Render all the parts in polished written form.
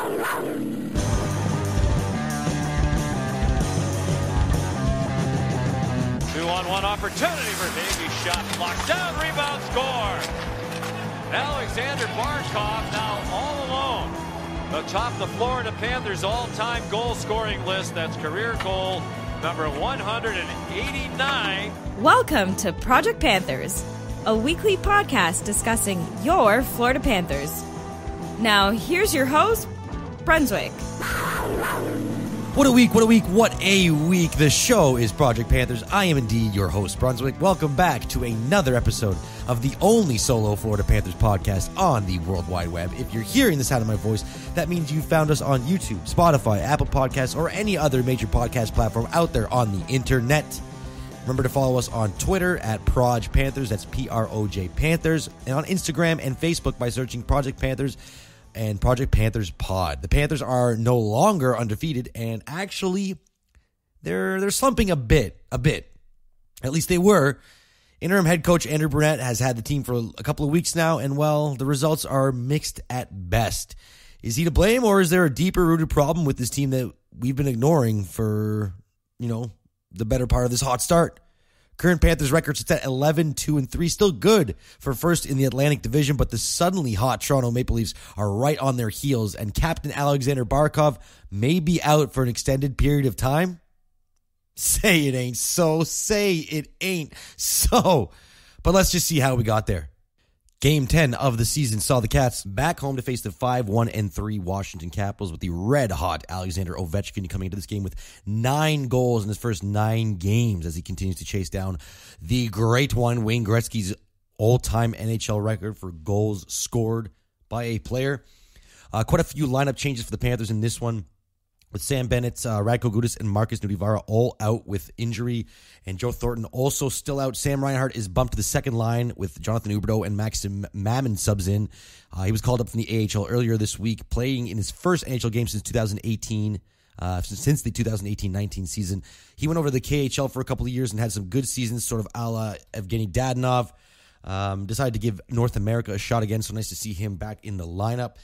Two-on-one opportunity for Davey. Shot blocked down, rebound, score. Alexander Barkov now all alone atop the Florida Panthers all-time goal-scoring list. That's career goal number 189. Welcome to Project Panthers, a weekly podcast discussing your Florida Panthers. Now, here's your host, Brunswick. What a week. The show is Project Panthers. I am indeed your host, Brunswick. Welcome back to another episode of the only solo Florida Panthers podcast on the World Wide Web. If you're hearing the sound of my voice, that means you found us on YouTube, Spotify, Apple Podcasts, or any other major podcast platform out there on the internet. Remember to follow us on Twitter at Proj Panthers, that's P-R-O-J Panthers, and on Instagram and Facebook by searching Project Panthers and Project Panthers Pod. The Panthers are no longer undefeated, and actually, they're slumping a bit. At least they were. Interim head coach Andrew Brunette has had the team for a couple of weeks now, and well, the results are mixed at best. Is he to blame, or is there a deeper rooted problem with this team that we've been ignoring for, the better part of this hot start? Current Panthers record sits at 11-2-3, still good for first in the Atlantic Division, but the suddenly hot Toronto Maple Leafs are right on their heels, and Captain Alexander Barkov may be out for an extended period of time. Say it ain't so. But let's just see how we got there. Game 10 of the season saw the Cats back home to face the 5-1-3 Washington Capitals with the red-hot Alexander Ovechkin coming into this game with 9 goals in his first 9 games as he continues to chase down the great one, Wayne Gretzky's all-time NHL record for goals scored by a player. Quite a few lineup changes for the Panthers in this one, with Sam Bennett, Radko Gudas, and Marcus Nudivara all out with injury, and Joe Thornton also still out. Sam Reinhart is bumped to the second line with Jonathan Huberdeau and Maxim Mammon subs in. He was called up from the AHL earlier this week, playing in his first NHL game since 2018. Since the 2018-19 season. He went over to the KHL for a couple of years and had some good seasons, sort of a la Evgeny Dadonov. Decided to give North America a shot again, so nice to see him back in the lineup.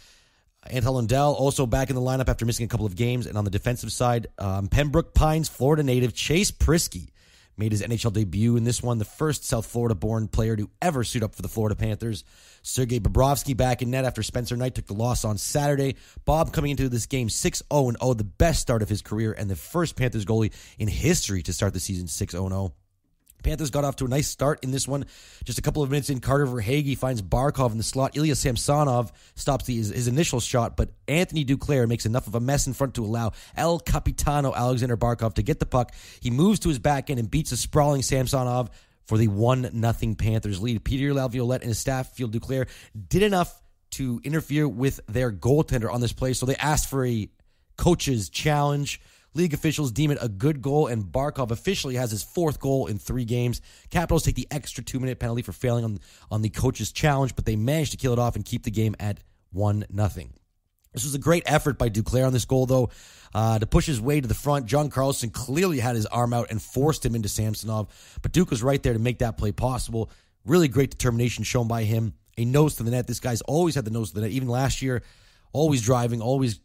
Anton Lundell also back in the lineup after missing a couple of games. And on the defensive side, Pembroke Pines, Florida native Chase Prisky made his NHL debut in this one, the first South Florida-born player to ever suit up for the Florida Panthers. Sergei Bobrovsky back in net after Spencer Knight took the loss on Saturday. Bob coming into this game 6-0-0, the best start of his career and the first Panthers goalie in history to start the season 6-0-0. Panthers got off to a nice start in this one. Just a couple of minutes in, Carter Verhaeghe finds Barkov in the slot. Ilya Samsonov stops his initial shot, but Anthony Duclair makes enough of a mess in front to allow El Capitano Alexander Barkov to get the puck. He moves to his back end and beats a sprawling Samsonov for the 1-0 Panthers lead. Peter Laviolette and his staff feel Duclair did enough to interfere with their goaltender on this play, so they asked for a coach's challenge. League officials deem it a good goal, and Barkov officially has his 4th goal in 3 games. Capitals take the extra 2-minute penalty for failing on the coach's challenge, but they managed to kill it off and keep the game at 1-0. This was a great effort by Duclair on this goal, though, to push his way to the front. John Carlson clearly had his arm out and forced him into Samsonov, but Duke was right there to make that play possible. Really great determination shown by him. A nose to the net. This guy's always had the nose to the net. Even last year, always driving, always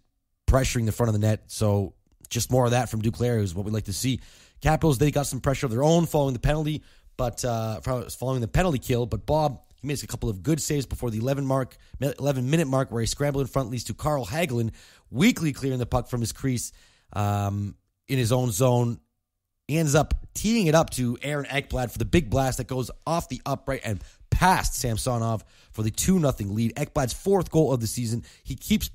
pressuring the front of the net, so just more of that from Duclair is what we'd like to see. Capitals, they got some pressure of their own following the penalty, following the penalty kill. But Bob, he makes a couple of good saves before the 11-minute mark, where he scrambled in front, leads to Carl Hagelin weakly clearing the puck from his crease in his own zone. He ends up teeing it up to Aaron Ekblad for the big blast that goes off the upright and past Samsonov for the 2-0 lead. Ekblad's 4th goal of the season. He keeps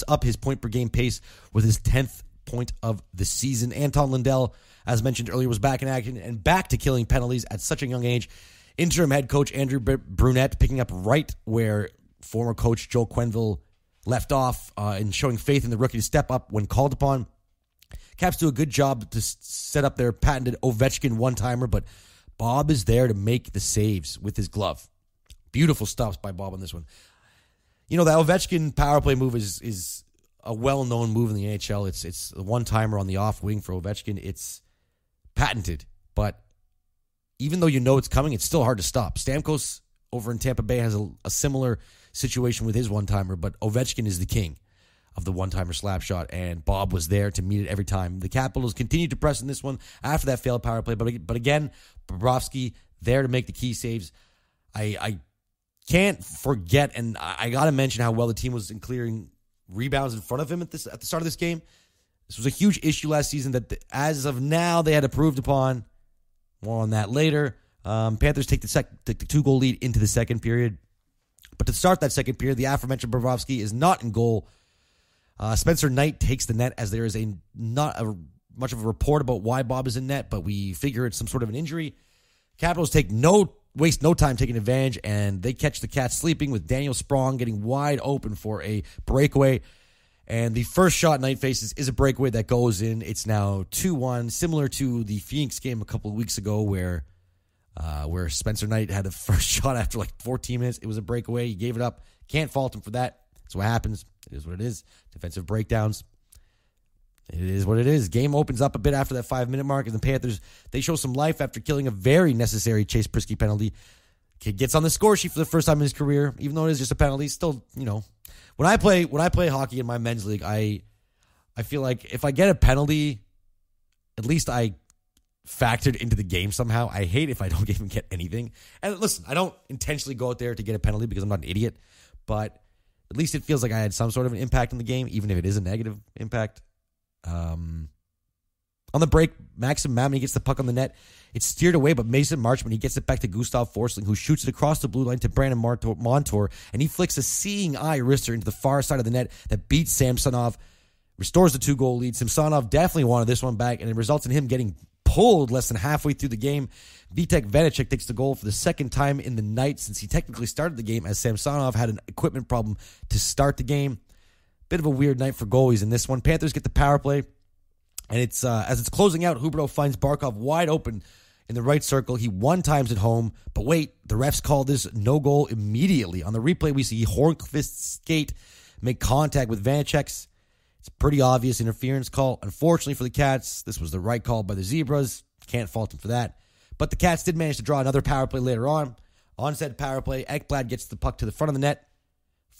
up his point per game pace with his 10th point of the season. Anton Lundell, as mentioned earlier, was back in action and back to killing penalties at such a young age. Interim head coach Andrew Brunette picking up right where former coach Joe Quenneville left off and showing faith in the rookie to step up when called upon. Caps do a good job to set up their patented Ovechkin one-timer, but Bob is there to make the saves with his glove. Beautiful stops by Bob on this one. The Ovechkin power play move is a well-known move in the NHL. It's the one-timer on the off wing for Ovechkin. It's patented, but even though you know it's coming, it's still hard to stop. Stamkos over in Tampa Bay has a similar situation with his one-timer, but Ovechkin is the king. of the one-timer slap shot, and Bob was there to meet it every time. The Capitals continued to press in this one after that failed power play, but again, Bobrovsky there to make the key saves. I can't forget, and I got to mention how well the team was in clearing rebounds in front of him at the start of this game. This was a huge issue last season that, as of now, they had improved upon. More on that later. Panthers take the 2-goal lead into the second period. But to start that second period, the aforementioned Bobrovsky is not in goal. Spencer Knight takes the net, as there is not much of a report about why Bob is in net, but we figure it's some sort of an injury. Capitals waste no time taking advantage, and they catch the Cats sleeping with Daniel Sprong getting wide open for a breakaway. And the first shot Knight faces is a breakaway that goes in. It's now 2-1, similar to the Phoenix game a couple of weeks ago where Spencer Knight had the first shot after like 14 minutes. It was a breakaway. He gave it up. Can't fault him for that. That's what happens. It is what it is. Defensive breakdowns. It is what it is. Game opens up a bit after that 5-minute mark, and the Panthers, they show some life after killing a very necessary Chase Prisky penalty. Kid gets on the score sheet for the first time in his career, even though it is just a penalty. Still, when I play hockey in my men's league, I feel like if I get a penalty, at least I factored into the game somehow. I hate if I don't even get anything. And listen, I don't intentionally go out there to get a penalty because I'm not an idiot, but at least it feels like I had some sort of an impact in the game, even if it is a negative impact. On the break, Maxim Mammon gets the puck on the net. It's steered away, but Mason Marchman, he gets it back to Gustav Forsling, who shoots it across the blue line to Brandon Montour, and he flicks a seeing eye wrister into the far side of the net that beats Samsonov, restores the 2-goal lead. Samsonov definitely wanted this one back, and it results in him getting pulled less than halfway through the game. Vitek Vanacek takes the goal for the second time in the night since he technically started the game, as Samsonov had an equipment problem to start the game. Bit of a weird night for goalies in this one. Panthers get the power play, and it's as it's closing out, Huberdeau finds Barkov wide open in the right circle. He one-times it home, but wait, the refs call this no goal immediately. On the replay, we see Hornqvist's skate make contact with Vanacek's. It's a pretty obvious interference call. Unfortunately for the Cats, this was the right call by the Zebras. Can't fault them for that. But the Cats did manage to draw another power play later on. On said power play, Ekblad gets the puck to the front of the net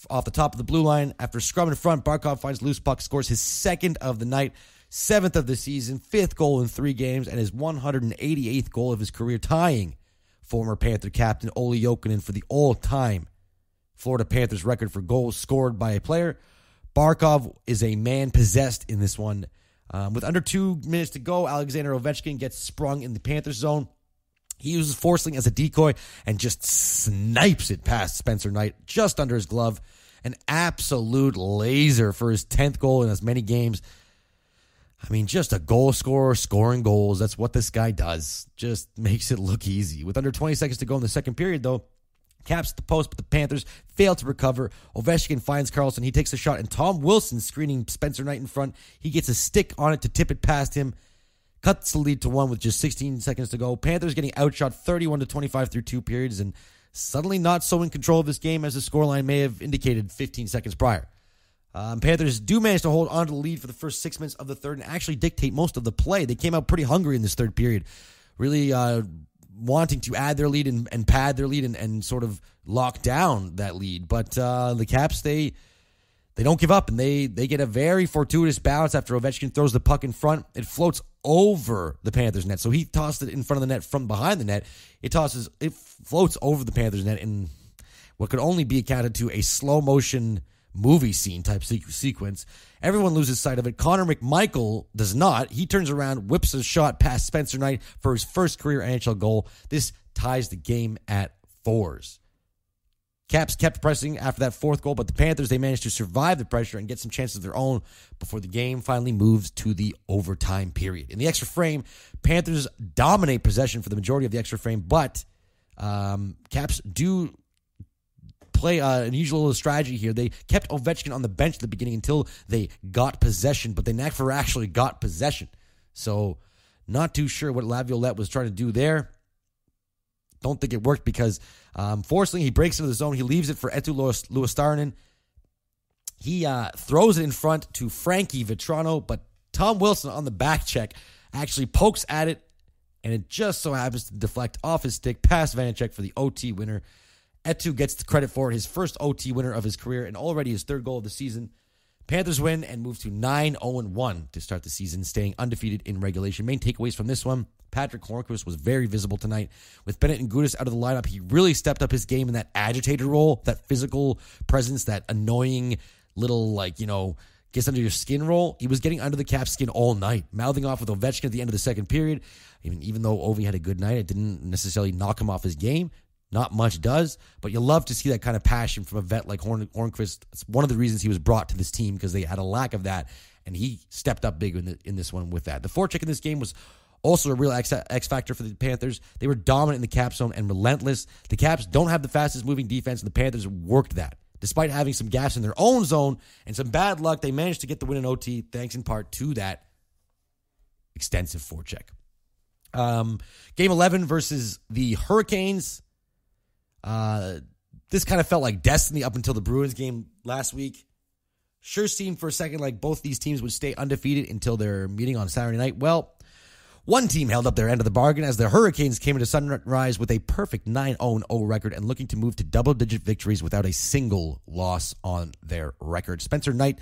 off the top of the blue line. After scrum in front, Barkov finds loose puck, scores his second of the night, 7th of the season, 5th goal in 3 games, and his 188th goal of his career, tying former Panther captain Olli Jokinen for the all-time Florida Panthers record for goals scored by a player. Barkov is a man possessed in this one. With under 2 minutes to go, Alexander Ovechkin gets sprung in the Panthers zone. He uses Forsling as a decoy and just snipes it past Spencer Knight just under his glove. An absolute laser for his 10th goal in as many games. I mean, just a goal scorer scoring goals. That's what this guy does. Just makes it look easy. With under 20 seconds to go in the second period, though, Caps at the post, but the Panthers fail to recover. Ovechkin finds Karlsson. He takes a shot, and Tom Wilson screening Spencer Knight in front. He gets a stick on it to tip it past him. Cuts the lead to 1 with just 16 seconds to go. Panthers getting outshot 31-25 through 2 periods, and suddenly not so in control of this game as the scoreline may have indicated 15 seconds prior. Panthers do manage to hold on to the lead for the first 6 minutes of the third and actually dictate most of the play. They came out pretty hungry in this third period, really wanting to add their lead and pad their lead and sort of lock down that lead. But the Caps, they don't give up, and they get a very fortuitous bounce after Ovechkin throws the puck in front. It floats over the Panthers net. So he tossed it in front of the net from behind the net. It floats over the Panthers net in what could only be accounted to a slow motion movie scene type sequence. Everyone loses sight of it. Connor McMichael does not. He turns around, whips a shot past Spencer Knight for his first career NHL goal. This ties the game at 4s. Caps kept pressing after that 4th goal, but the Panthers, they managed to survive the pressure and get some chances of their own before the game finally moves to the overtime period. In the extra frame, Panthers dominate possession for the majority of the extra frame, but Caps do play an unusual strategy here. They kept Ovechkin on the bench at the beginning until they got possession, but they never actually got possession. So not too sure what Laviolette was trying to do there. Don't think it worked because Forsling, he breaks into the zone. He leaves it for Eetu Luostarinen. He throws it in front to Frankie Vetrano, but Tom Wilson on the back check actually pokes at it, and it just so happens to deflect off his stick past Vanacek for the OT winner. Eetu gets the credit for it, his first OT winner of his career and already his 3rd goal of the season. Panthers win and move to 9-0-1 to start the season, staying undefeated in regulation. Main takeaways from this one: Patrick Hornqvist was very visible tonight. With Bennett and Gudas out of the lineup, he really stepped up his game in that agitator role, that physical presence, that annoying little, gets under your skin role. He was getting under the Caps' skin all night, mouthing off with Ovechkin at the end of the second period. Even though Ovi had a good night, it didn't necessarily knock him off his game. Not much does, but you love to see that kind of passion from a vet like Hornqvist. It's one of the reasons he was brought to this team, because they had a lack of that, and he stepped up big in this one with that. The forecheck in this game was also a real X factor for the Panthers. They were dominant in the cap zone and relentless. The Caps don't have the fastest moving defense, and the Panthers worked that. Despite having some gaps in their own zone and some bad luck, they managed to get the win in OT, thanks in part to that extensive forecheck. Game 11 versus the Hurricanes. This kind of felt like destiny up until the Bruins game last week. Sure seemed for a second like both these teams would stay undefeated until their meeting on Saturday night. Well, one team held up their end of the bargain as the Hurricanes came into Sunrise with a perfect 9-0 record and looking to move to double-digit victories without a single loss on their record. Spencer Knight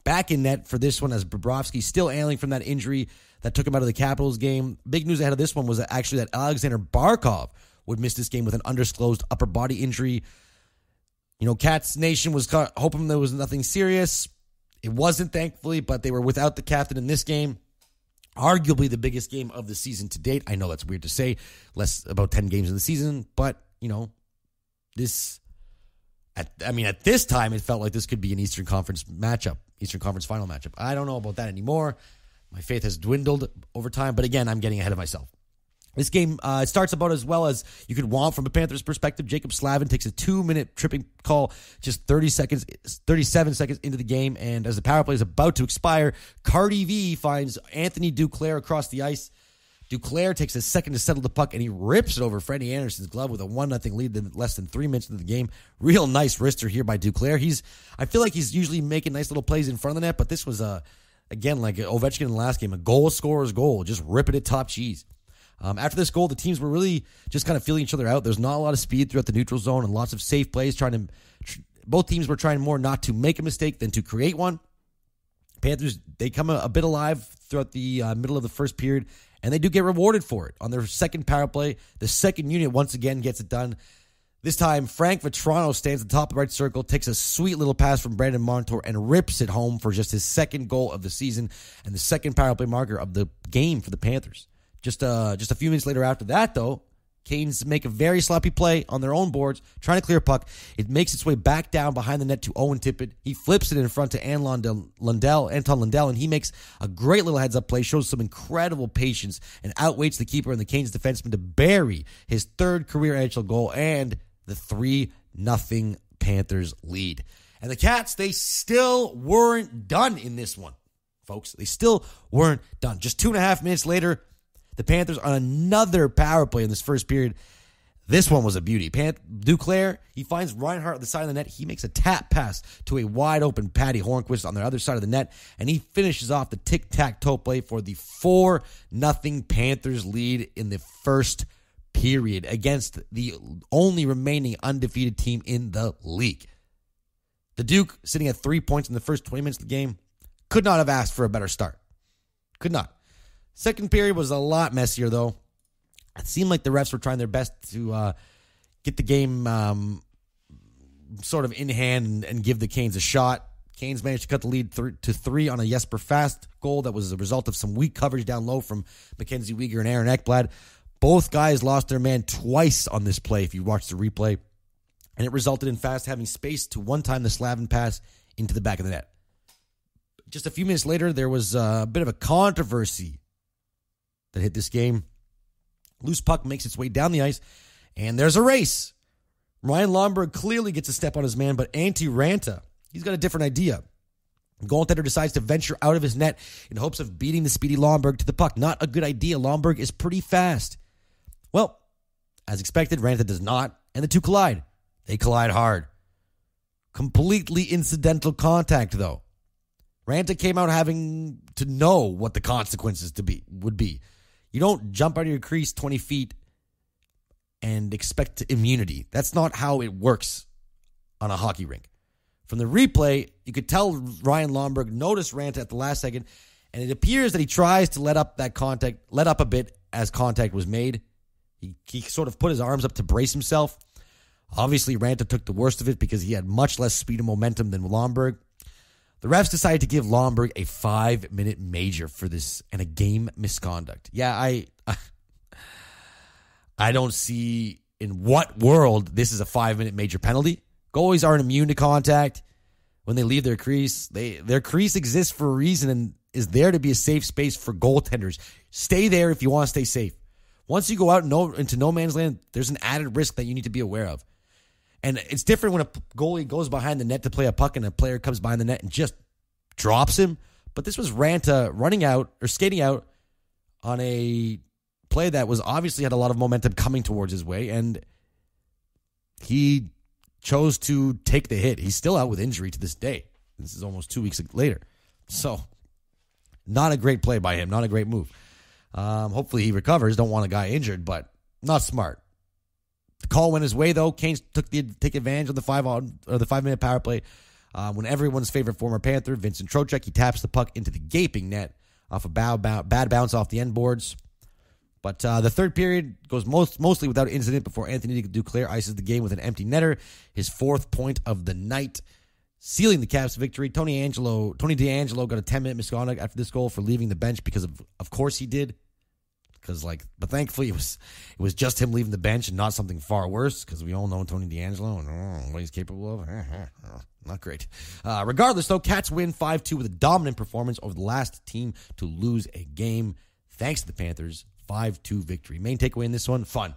back in net for this one as Bobrovsky still ailing from that injury that took him out of the Capitals game. Big news ahead of this one was actually that Alexander Barkov would miss this game with an undisclosed upper body injury. Cats Nation was hoping there was nothing serious. It wasn't, thankfully, but they were without the captain in this game. Arguably the biggest game of the season to date. I know that's weird to say. About 10 games in the season, but, at this time, it felt like this could be an Eastern Conference final matchup. I don't know about that anymore. My faith has dwindled over time, but again, I'm getting ahead of myself. This game starts about as well as you could want from a Panthers perspective. Jacob Slavin takes a 2-minute tripping call just 37 seconds into the game, and as the power play is about to expire, Cardi V finds Anthony Duclair across the ice. Duclair takes a second to settle the puck, and he rips it over Freddie Anderson's glove with a 1-0 lead in less than 3 minutes into the game. Real nice wrister here by Duclair. I feel like he's usually making nice little plays in front of the net, but this was, again, like Ovechkin in the last game, a goal scorer's goal, just ripping it top cheese. After this goal, the teams were really just kind of feeling each other out. There's not a lot of speed throughout the neutral zone and lots of safe plays. Both teams were trying more not to make a mistake than to create one. Panthers, they come a bit alive throughout the middle of the first period, and they do get rewarded for it. On their second power play, the second unit once again gets it done. This time, Frank Vetrano stands at the top of the right circle, takes a sweet little pass from Brandon Montour, and rips it home for just his second goal of the season and the second power play marker of the game for the Panthers. Just a few minutes later after that, though, Canes make a very sloppy play on their own boards, trying to clear a puck. It makes its way back down behind the net to Owen Tippett. He flips it in front to Anton Lundell, and he makes a great little heads-up play, shows some incredible patience, and outweights the keeper and the Canes defenseman to bury his third career NHL goal and the 3-0 Panthers lead. And the Cats, they still weren't done in this one, folks. They still weren't done. Just 2.5 minutes later, the Panthers on another power play in this first period. This one was a beauty. Duclair, he finds Reinhart at the side of the net. He makes a tap pass to a wide-open Patty Hornqvist on the other side of the net, and he finishes off the tic-tac-toe play for the 4-0 Panthers lead in the first period against the only remaining undefeated team in the league. The Duke, sitting at 3 points in the first 20 minutes of the game, could not have asked for a better start. Could not. Second period was a lot messier, though. It seemed like the refs were trying their best to get the game sort of in hand and give the Canes a shot. Canes managed to cut the lead to 3 on a Jesper Fast goal that was a result of some weak coverage down low from Mackenzie Weegar and Aaron Ekblad. Both guys lost their man twice on this play, if you watch the replay, and it resulted in Fast having space to one-time the Slavin pass into the back of the net. Just a few minutes later, there was a bit of a controversy that hit this game. Loose puck makes its way down the ice, and there's a race. Ryan Lomberg clearly gets a step on his man, but Antti Ranta, he's got a different idea. The goaltender decides to venture out of his net in hopes of beating the speedy Lomberg to the puck. Not a good idea. Lomberg is pretty fast. Well, as expected, Ranta does not, and the two collide. They collide hard. Completely incidental contact, though. Ranta came out having to know what the consequences would be. You don't jump out of your crease 20 feet and expect immunity. That's not how it works on a hockey rink. From the replay, you could tell Ryan Lomberg noticed Ranta at the last second, and it appears that he tries to let up a bit as contact was made. He sort of put his arms up to brace himself. Obviously, Ranta took the worst of it because he had much less speed and momentum than Lomberg. The refs decided to give Lomberg a 5-minute major for this and a game misconduct. Yeah, I don't see in what world this is a 5-minute major penalty. Goalies aren't immune to contact when they leave their crease. Their crease exists for a reason and is there to be a safe space for goaltenders. Stay there if you want to stay safe. Once you go out into no man's land, there's an added risk that you need to be aware of. And it's different when a goalie goes behind the net to play a puck and a player comes behind the net and just drops him. But this was Ranta running out or skating out on a play that was obviously had a lot of momentum coming towards his way, and he chose to take the hit. He's still out with injury to this day. This is almost 2 weeks later. So, not a great play by him. Not a great move. Hopefully he recovers. Don't want a guy injured, but not smart. The call went his way, though. Canes take advantage of the 5-minute power play. When everyone's favorite former Panther, Vincent Trocheck, he taps the puck into the gaping net off a bad bounce off the end boards. But the third period goes mostly without incident before Anthony Duclair ices the game with an empty netter, his 4th point of the night, sealing the Caps' victory. Tony DeAngelo got a 10-minute misconduct after this goal for leaving the bench because of course he did. But thankfully it was just him leaving the bench and not something far worse, because we all know Tony DeAngelo and what he's capable of. Not great. Regardless, though, Cats win 5-2 with a dominant performance over the last team to lose a game. Thanks to the Panthers, 5-2 victory. Main takeaway in this one, fun.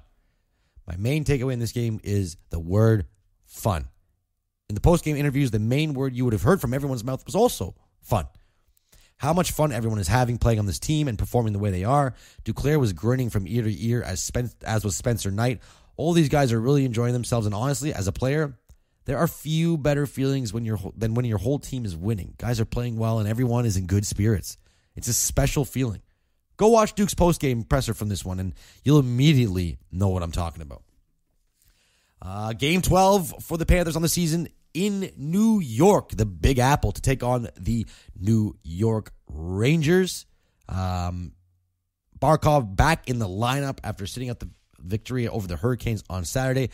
My main takeaway in this game is the word fun. In the post-game interviews, the main word you would have heard from everyone's mouth was also fun. How much fun everyone is having playing on this team and performing the way they are. Duclair was grinning from ear to ear, as was Spencer Knight. All these guys are really enjoying themselves, and honestly, as a player, there are few better feelings than when your whole team is winning. Guys are playing well, and everyone is in good spirits. It's a special feeling. Go watch Duke's post-game presser from this one, and you'll immediately know what I'm talking about. Game 12 for the Panthers on the season in New York, the Big Apple, to take on the New York Rangers. Barkov back in the lineup after sitting out the victory over the Hurricanes on Saturday.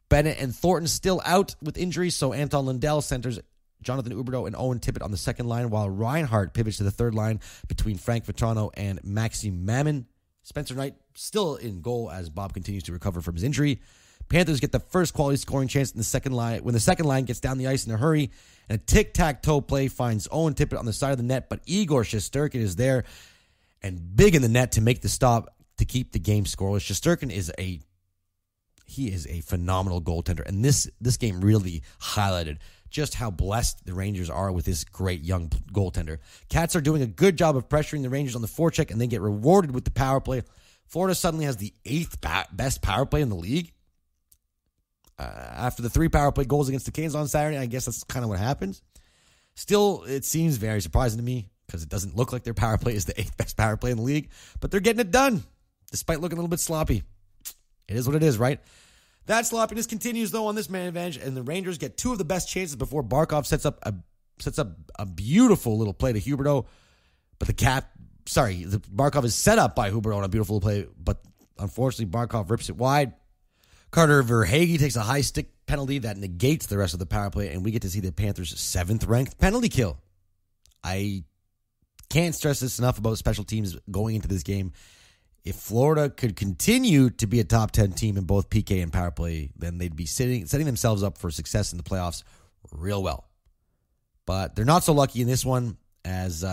Bennett and Thornton still out with injuries, so Anton Lundell centers Jonathan Huberdeau and Owen Tippett on the second line, while Reinhart pivots to the third line between Frank Vitrano and Maxime Mammon. Spencer Knight still in goal as Bob continues to recover from his injury. Panthers get the first quality scoring chance in the second line when the second line gets down the ice in a hurry, and a tic-tac-toe play finds Owen Tippett on the side of the net, but Igor Shesterkin is there and big in the net to make the stop to keep the game scoreless. Shesterkin is a phenomenal goaltender, and this game really highlighted just how blessed the Rangers are with this great young goaltender. Cats are doing a good job of pressuring the Rangers on the forecheck and then get rewarded with the power play. Florida suddenly has the 8th best power play in the league. After the 3 power play goals against the Canes on Saturday, I guess that's kind of what happens. Still, it seems very surprising to me because it doesn't look like their power play is the 8th best power play in the league, but they're getting it done despite looking a little bit sloppy. It is what it is, right? That sloppiness continues, though, on this man advantage, and the Rangers get 2 of the best chances before Barkov sets up a beautiful little play to Huberdeau. But Barkov is set up by Huberdeau on a beautiful play, but unfortunately Barkov rips it wide. Carter Verhaeghe takes a high stick penalty that negates the rest of the power play, and we get to see the Panthers' 7th-ranked penalty kill. I can't stress this enough about special teams going into this game. If Florida could continue to be a top 10 team in both PK and power play, then they'd be setting themselves up for success in the playoffs real well. But they're not so lucky in this one as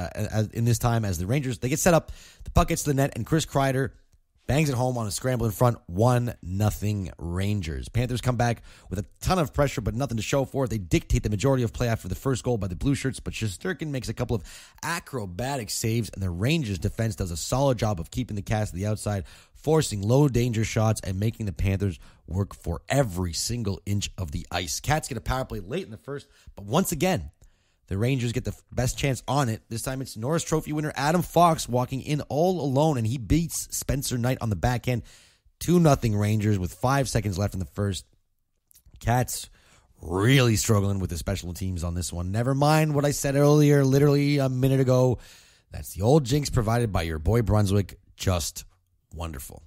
in this time as the Rangers. They get set up, the puck gets to the net, and Chris Kreider bangs it home on a scramble in front, 1-0 Rangers. Panthers come back with a ton of pressure, but nothing to show for it. They dictate the majority of play after the first goal by the Blue Shirts, but Shesterkin makes a couple of acrobatic saves, and the Rangers defense does a solid job of keeping the Cats to the outside, forcing low-danger shots and making the Panthers work for every single inch of the ice. Cats get a power play late in the first, but once again, the Rangers get the best chance on it. This time it's Norris Trophy winner Adam Fox walking in all alone, and he beats Spencer Knight on the backhand. 2-0 Rangers with 5 seconds left in the first. Cats really struggling with the special teams on this one. Never mind what I said earlier, literally a minute ago. That's the old jinx provided by your boy Brunswick. Just wonderful.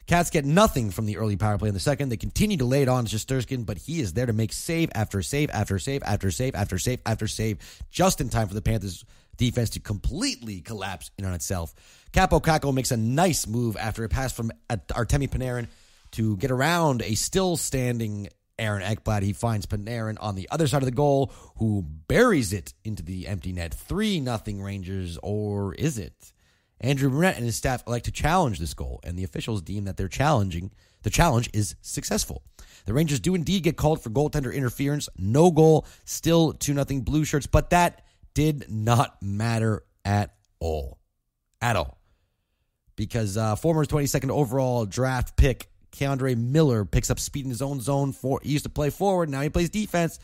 Cats get nothing from the early power play in the second. They continue to lay it on Shesterkin, but he is there to make save after save after save after save after save after save, just in time for the Panthers defense to completely collapse in on itself. Capo Caco makes a nice move after a pass from Artemi Panarin to get around a still standing Aaron Ekblad. He finds Panarin on the other side of the goal, who buries it into the empty net. 3-0 Rangers, or is it? Andrew Brunette and his staff elect to challenge this goal, and the officials deem that the challenge is successful. The Rangers do indeed get called for goaltender interference. No goal, still 2-0 Blue Shirts, but that did not matter at all. At all. Because former 22nd overall draft pick Keandre Miller picks up speed in his own zone. He used to play forward, now he plays defense.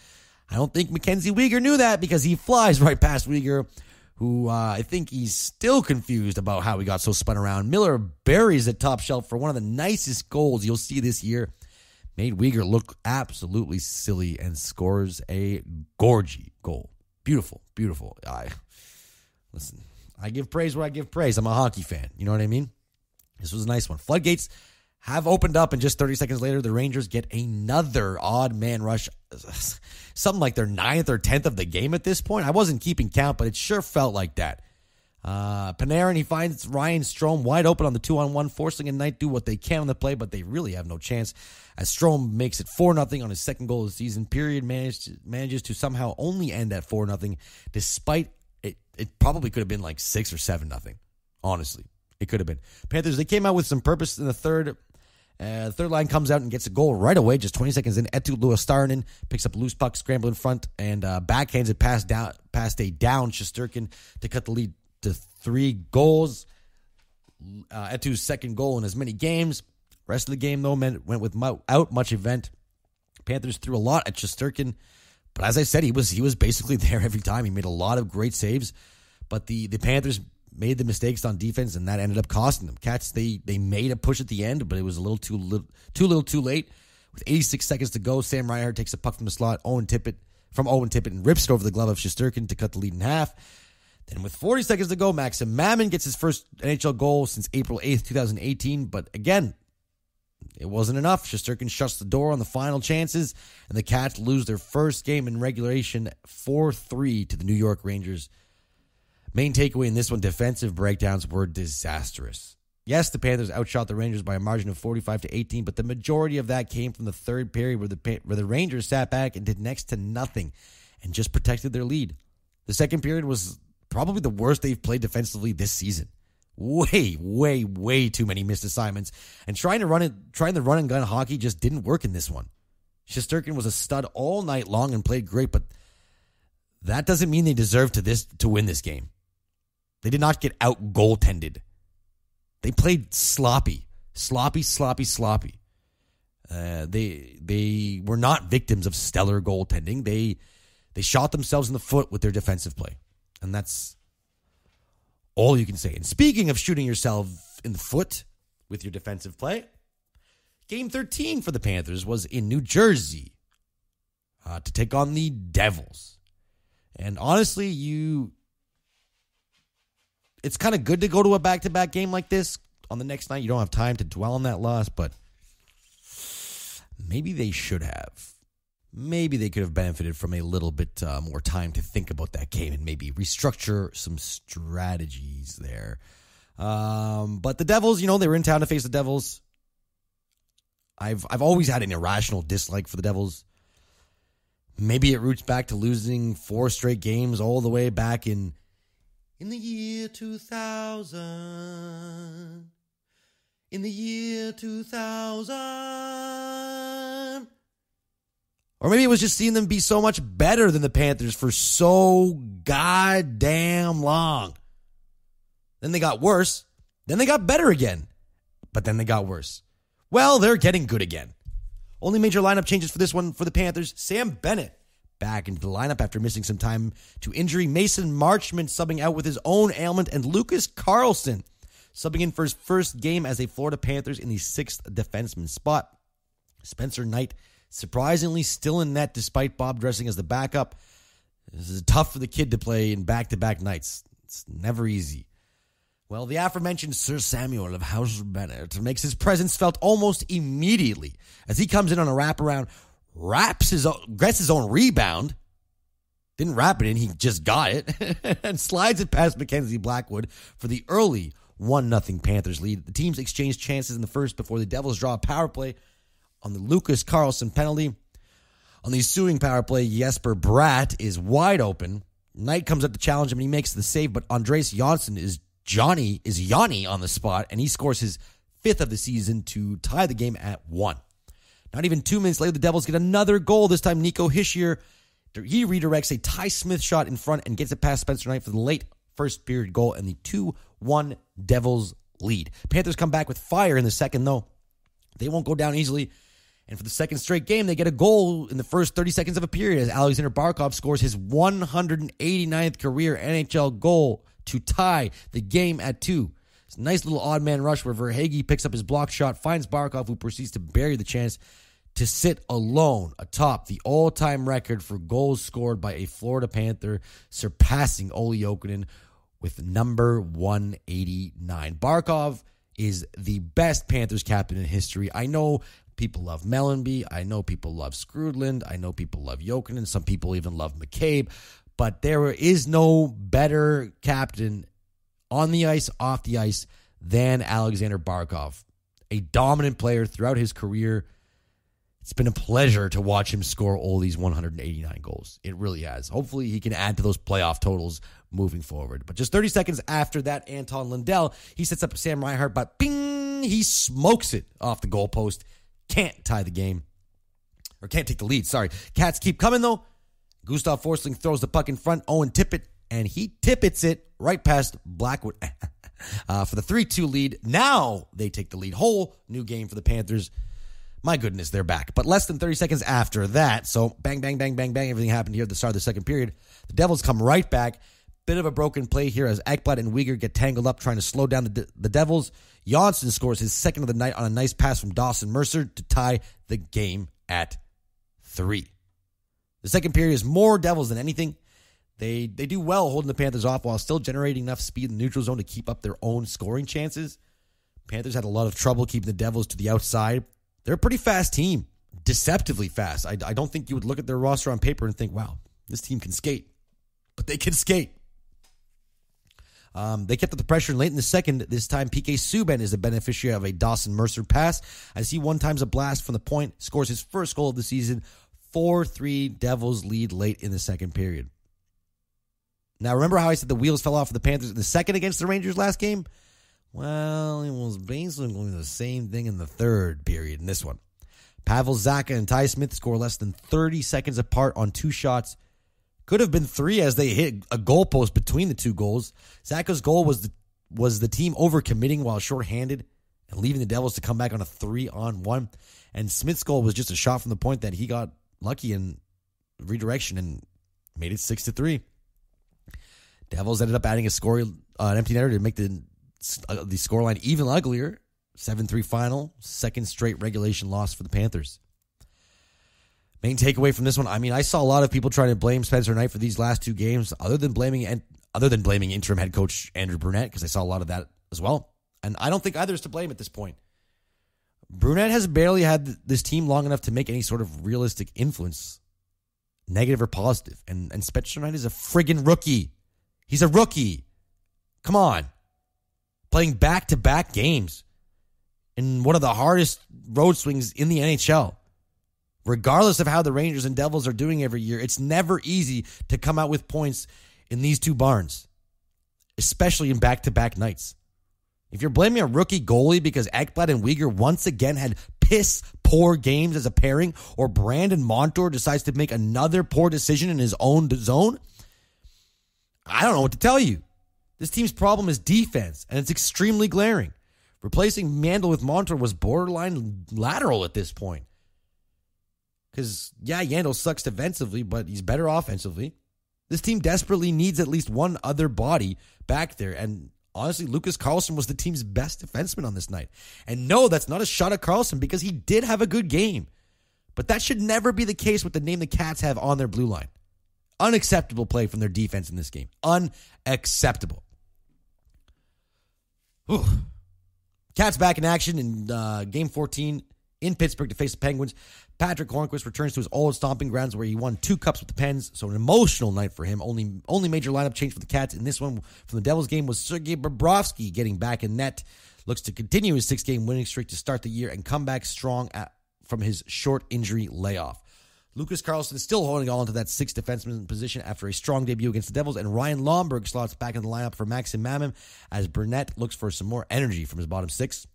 I don't think Mackenzie Weegar knew that, because he flies right past Weegar, who I think he's still confused about how he got so spun around. Miller buries the top shelf for one of the nicest goals you'll see this year. Made Weegar look absolutely silly and scores a gorgy goal. Beautiful, beautiful. Listen, I give praise where I give praise. I'm a hockey fan. You know what I mean? This was a nice one. Floodgates have opened up, and just 30 seconds later, the Rangers get another odd man rush. Something like their 9th or 10th of the game at this point. I wasn't keeping count, but it sure felt like that. Panarin, he finds Ryan Strome wide open on the 2-on-1, forcing a Knight do what they can on the play, but they really have no chance, as Strome makes it 4-0 on his second goal of the season. Period manages to somehow only end at 4-0, despite it probably could have been like 6 or 7-0. Honestly, it could have been. Panthers, they came out with some purpose in the third. Third line comes out and gets a goal right away, just 20 seconds in. Eetu Luostarinen picks up a loose puck, scramble in front, and backhands it past a down Shesterkin to cut the lead to 3 goals. Etu's second goal in as many games. Rest of the game, though, went without much event. Panthers threw a lot at Shesterkin, but as I said, he was basically there every time. He made a lot of great saves, but the Panthers made the mistakes on defense, and that ended up costing them. Cats, they made a push at the end, but it was a little too late. With 86 seconds to go, Sam Reinhart takes a puck from the slot, Owen Tippett, and rips it over the glove of Shesterkin to cut the lead in half. Then with 40 seconds to go, Maxim Mammon gets his first NHL goal since April 8th, 2018, but again, it wasn't enough. Shesterkin shuts the door on the final chances, and the Cats lose their first game in regulation 4-3 to the New York Rangers. Main takeaway in this one, defensive breakdowns were disastrous. Yes, the Panthers outshot the Rangers by a margin of 45-18, but the majority of that came from the third period where the Rangers sat back and did next to nothing and just protected their lead. The second period was probably the worst they've played defensively this season. Way, way, way too many missed assignments, and trying the run and gun hockey just didn't work in this one. Shesterkin was a stud all night long and played great, but that doesn't mean they deserve to win this game. They did not get out goaltended. They played sloppy. They were not victims of stellar goaltending. They shot themselves in the foot with their defensive play. And that's all you can say. And speaking of shooting yourself in the foot with your defensive play, Game 13 for the Panthers was in New Jersey to take on the Devils. And honestly, it's kind of good to go to a back-to-back game like this. On the next night, you don't have time to dwell on that loss, but maybe they should have. Maybe they could have benefited from a little bit more time to think about that game and maybe restructure some strategies there. But the Devils, they were in town to face the Devils. I've always had an irrational dislike for the Devils. Maybe it roots back to losing 4 straight games all the way back in the year 2000. In the year 2000. Or maybe it was just seeing them be so much better than the Panthers for so goddamn long. Then they got worse. Then they got better again. But then they got worse. Well, they're getting good again. Only major lineup changes for this one for the Panthers. Sam Bennett back into the lineup after missing some time to injury. Mason Marchment subbing out with his own ailment. And Lucas Carlson subbing in for his first game as a Florida Panthers in the 6th defenseman spot. Spencer Knight surprisingly still in net despite Bob dressing as the backup. This is tough for the kid to play in back-to-back nights. It's never easy. Well, the aforementioned Sir Samuel of House Bennett makes his presence felt almost immediately as he comes in on a wraparound, gets his own rebound, didn't wrap it in, he just got it, and slides it past Mackenzie Blackwood for the early 1-0 Panthers lead. The teams exchange chances in the first before the Devils draw a power play on the Lucas Carlson penalty. On the ensuing power play, Jesper Bratt is wide open. Knight comes up to challenge him, and he makes the save, but Andreas Janssen is Yanni on the spot, and he scores his 5th of the season to tie the game at 1. Not even 2 minutes later, the Devils get another goal. This time, Nico Hischier, he redirects a Ty Smith shot in front and gets it past Spencer Knight for the late first period goal and the 2-1 Devils lead. Panthers come back with fire in the second, though. They won't go down easily. And for the second straight game, they get a goal in the first 30 seconds of a period as Alexander Barkov scores his 189th career NHL goal to tie the game at 2. It's a nice little odd man rush where Verhaeghe picks up his block shot, finds Barkov, who proceeds to bury the chance to sit alone atop the all-time record for goals scored by a Florida Panther, surpassing Olli Jokinen with number 189. Barkov is the best Panthers captain in history. I know people love Mellanby. I know people love Skrudland. I know people love Jokinen. Some people even love McCabe. But there is no better captain on the ice, off the ice, than Alexander Barkov. A dominant player throughout his career. It's been a pleasure to watch him score all these 189 goals. It really has. Hopefully he can add to those playoff totals moving forward. But just 30 seconds after that, Anton Lundell, he sets up Sam Reinhart, but bing, he smokes it off the goalpost. Can't tie the game. Or can't take the lead, sorry. Cats keep coming, though. Gustav Forsling throws the puck in front. Owen Tippett, and he tippets it right past Blackwood for the 3-2 lead. Now they take the lead. Whole new game for the Panthers. My goodness, they're back. But less than 30 seconds after that, so bang, bang, bang, bang, bang, everything happened here at the start of the second period. The Devils come right back. Bit of a broken play here as Ekblad and Uyghur get tangled up trying to slow down the Devils. Janssen scores his second of the night on a nice pass from Dawson Mercer to tie the game at 3. The second period is more Devils than anything. They do well holding the Panthers off while still generating enough speed in the neutral zone to keep up their own scoring chances. Panthers had a lot of trouble keeping the Devils to the outside. They're a pretty fast team, deceptively fast. I don't think you would look at their roster on paper and think, wow, this team can skate. But they can skate. They kept up the pressure late in the second. This time, PK Subban is the beneficiary of a Dawson Mercer pass as he one-times a blast from the point, scores his first goal of the season. 4-3 Devils lead late in the second period. Now, remember how I said the wheels fell off for the Panthers in the second against the Rangers last game? Well, it was basically the same thing in the third period in this one. Pavel Zacha and Ty Smith score less than 30 seconds apart on 2 shots. Could have been 3 as they hit a goalpost between the 2 goals. Zacha's goal was the team overcommitting while shorthanded and leaving the Devils to come back on a 3-on-1. And Smith's goal was just a shot from the point that he got lucky in redirection and made it 6-3. Devils ended up adding an empty netter to make the scoreline even uglier. 7-3 final, second straight regulation loss for the Panthers. Main takeaway from this one, I mean, I saw a lot of people trying to blame Spencer Knight for these last 2 games, other than blaming interim head coach Andrew Brunette, because I saw a lot of that as well. And I don't think either is to blame at this point. Brunette has barely had this team long enough to make any sort of realistic influence, negative or positive. And Spencer Knight is a friggin' rookie. He's a rookie. Come on. Playing back-to-back games in one of the hardest road swings in the NHL. Regardless of how the Rangers and Devils are doing every year, it's never easy to come out with points in these 2 barns, especially in back-to-back nights. If you're blaming a rookie goalie because Ekblad and Uyghur once again had piss-poor games as a pairing, or Brandon Montour decides to make another poor decision in his own zone, I don't know what to tell you. This team's problem is defense, and it's extremely glaring. Replacing Mandel with Montour was borderline lateral at this point. Because, yeah, Yandel sucks defensively, but he's better offensively. This team desperately needs at least one other body back there. And honestly, Lucas Carlson was the team's best defenseman on this night. And no, that's not a shot at Carlson because he did have a good game. But that should never be the case with the name the Cats have on their blue line. Unacceptable play from their defense in this game. Unacceptable. Whew. Cats back in action in Game 14 in Pittsburgh to face the Penguins. Patrick Hornqvist returns to his old stomping grounds where he won 2 cups with the Pens, so an emotional night for him. Only major lineup change for the Cats in this one from the Devils game was Sergei Bobrovsky getting back in net. Looks to continue his 6-game winning streak to start the year and come back strong from his short injury layoff. Lucas Carlson is still holding on to that 6th defenseman position after a strong debut against the Devils, and Ryan Lomberg slots back in the lineup for Maxim Mamin as Brunette looks for some more energy from his bottom 6.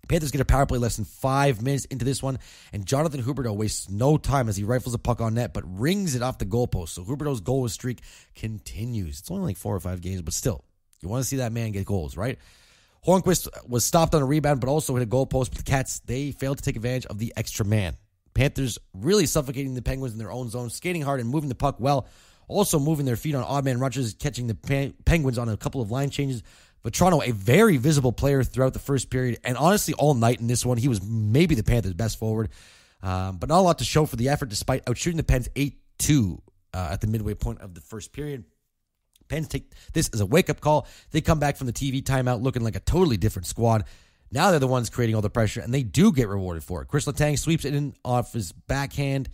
Panthers get a power play less than 5 minutes into this one, and Jonathan Huberdeau wastes no time as he rifles a puck on net, but rings it off the goalpost. So Huberdeau's goal streak continues. It's only like 4 or 5 games, but still, you want to see that man get goals, right? Hornqvist was stopped on a rebound, but also hit a goalpost. But the Cats, they failed to take advantage of the extra man. Panthers really suffocating the Penguins in their own zone, skating hard and moving the puck well, also moving their feet on odd man rushes, catching the Penguins on a couple of line changes. Vetrano, a very visible player throughout the first period, and honestly all night in this one, he was maybe the Panthers' best forward, but not a lot to show for the effort despite outshooting the Pens 8-2 at the midway point of the first period. Pens take this as a wake-up call. They come back from the TV timeout looking like a totally different squad. Now they're the ones creating all the pressure, and they do get rewarded for it. Chris Letang sweeps it in off his backhand